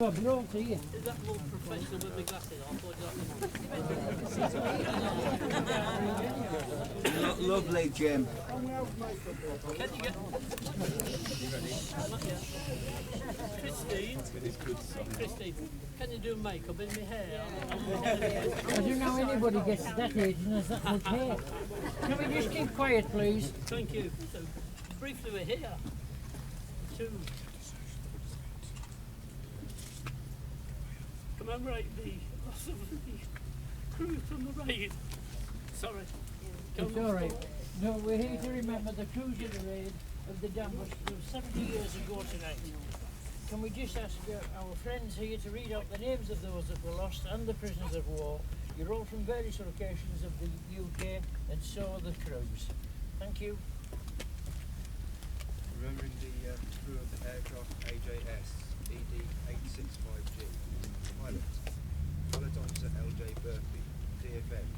I brought to you. Is that more professional with my glasses on? Lovely, Jim. Can you get Christine, can you do makeup in my hair? I don't know anybody gets to that age and has that much hair. Can we just keep quiet, please? Thank you. So, briefly, we're here to commemorate the loss of the crew from the raid. Sorry. It's all right. No, we're here to remember the crews of the raid of the dam was 70 years ago tonight. Can we just ask our friends here to read out the names of those that were lost and the prisoners of war? You're all from various locations of the UK, and so are the crews. Thank you. Remembering the crew of the aircraft AJS ED865G, pilot officer LJ Berkeley, DFM,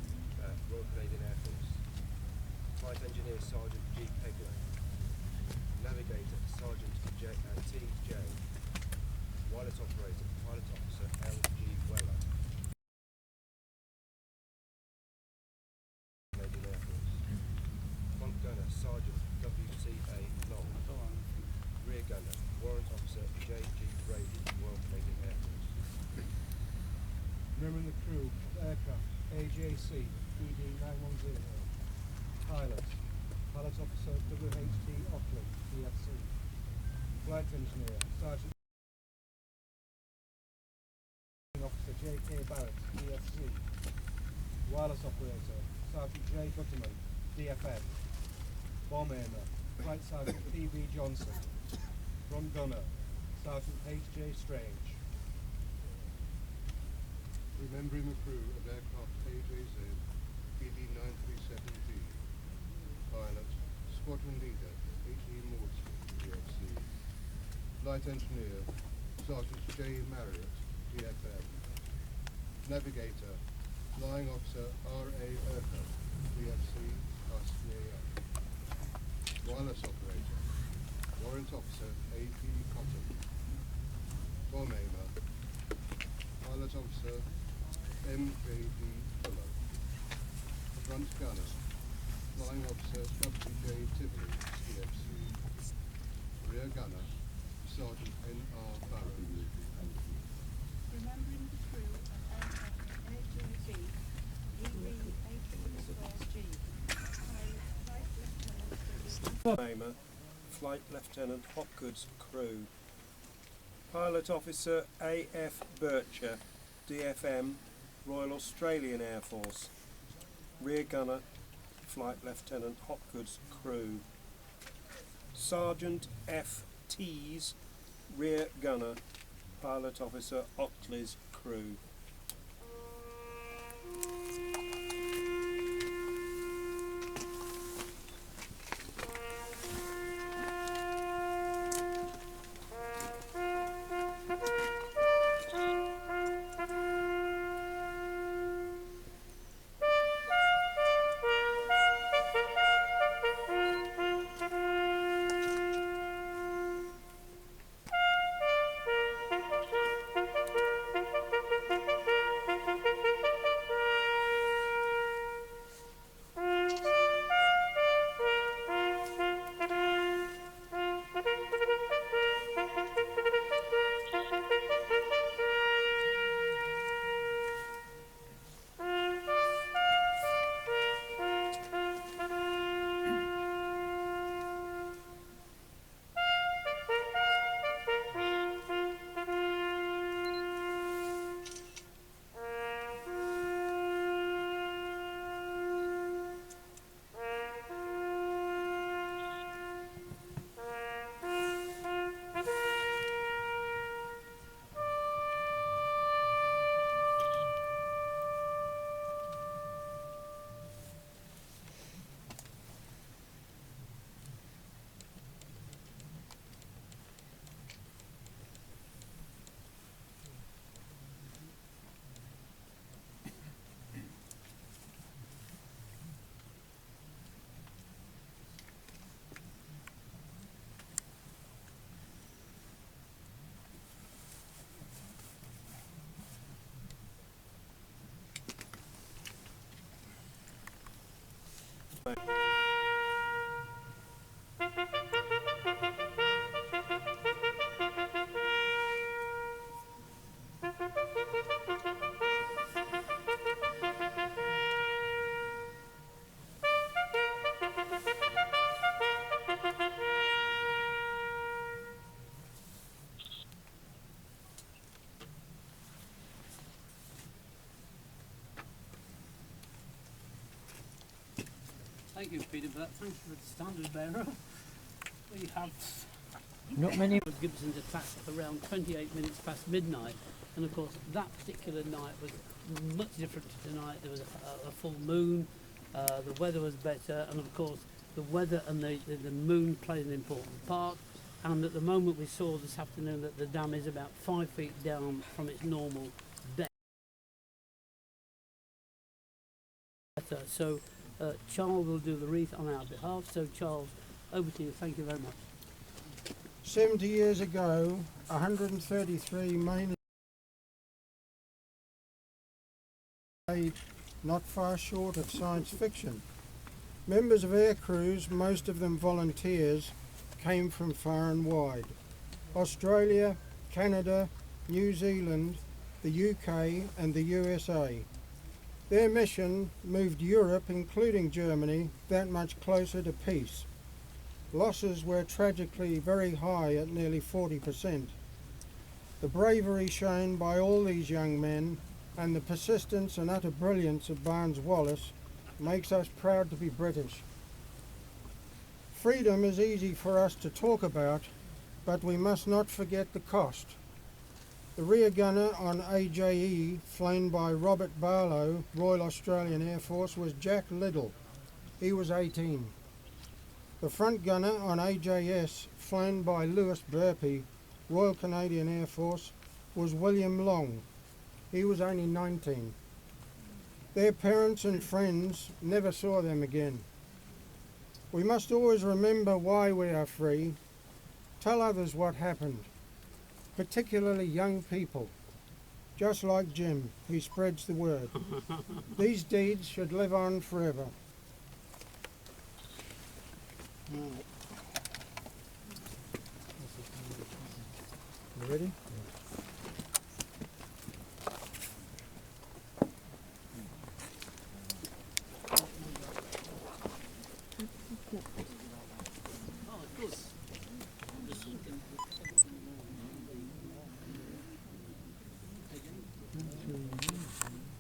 Royal Canadian Air Force, flight engineer Sergeant G. Pegler, navigator Sergeant T.J., wireless operator pilot officer L.G. Weller, Canadian Air Force, front gunner Sergeant W.C.A. Long, rear gunner warrant officer J.G. Brady, Royal Canadian Air Force. Remembering the crew of aircraft AJC ED910, pilot officer WHT Ockley, DFC, flight engineer Sergeant officer J.K. Barrett, DFC, wireless operator Sergeant J. Gutterman, DFM, bomb aimer Flight Sergeant P.B. Johnson, front gunner Sergeant H.J. Strange. Remembering the crew of aircraft AJZ ED937D, pilot, squadron leader H.E. Maudsley, DFC, flight engineer Sergeant J. Marriott, DFM, navigator flying officer R.A. Urquhart, DFC, Australia, wireless operator warrant officer A.P. Cotton, bomb aimer pilot officer M.J.D. Fuller, front gunner flying officer W.J. Tivoli, DFC, rear gunner Sergeant N.R. Barrow. Remembering the crew of aircraft AJG ED864G, Flight Lieutenant Hopgood's crew, pilot officer A.F. Bircher, DFM, Royal Australian Air Force, rear gunner Flight Lieutenant Hopgood's crew, Sergeant F. Tees, rear gunner pilot officer Ockley's crew. Thank you, Peter, for that. Thanks for the standard bearer. We have Not many. Gibson's attack around 28 minutes past midnight, and of course that particular night was much different to tonight. There was a full moon, the weather was better, and of course the weather and the moon played an important part. And at the moment we saw this afternoon that the dam is about 5 feet down from its normal depth. So Charles will do the wreath on our behalf. So Charles, over to you. Thank you very much. 70 years ago, 133 Möhnesees, not far short of science fiction. Members of air crews, most of them volunteers, came from far and wide. Australia, Canada, New Zealand, the UK and the USA. Their mission moved Europe, including Germany, that much closer to peace. Losses were tragically very high at nearly 40%. The bravery shown by all these young men and the persistence and utter brilliance of Barnes Wallis makes us proud to be British. Freedom is easy for us to talk about, but we must not forget the cost. The rear gunner on AJE, flown by Robert Barlow, Royal Australian Air Force, was Jack Liddell. He was 18. The front gunner on AJS, flown by Lewis Burpee, Royal Canadian Air Force, was William Long. He was only 19. Their parents and friends never saw them again. We must always remember why we are free. Tell others what happened, particularly young people, just like Jim, who spreads the word. These deeds should live on forever. You ready?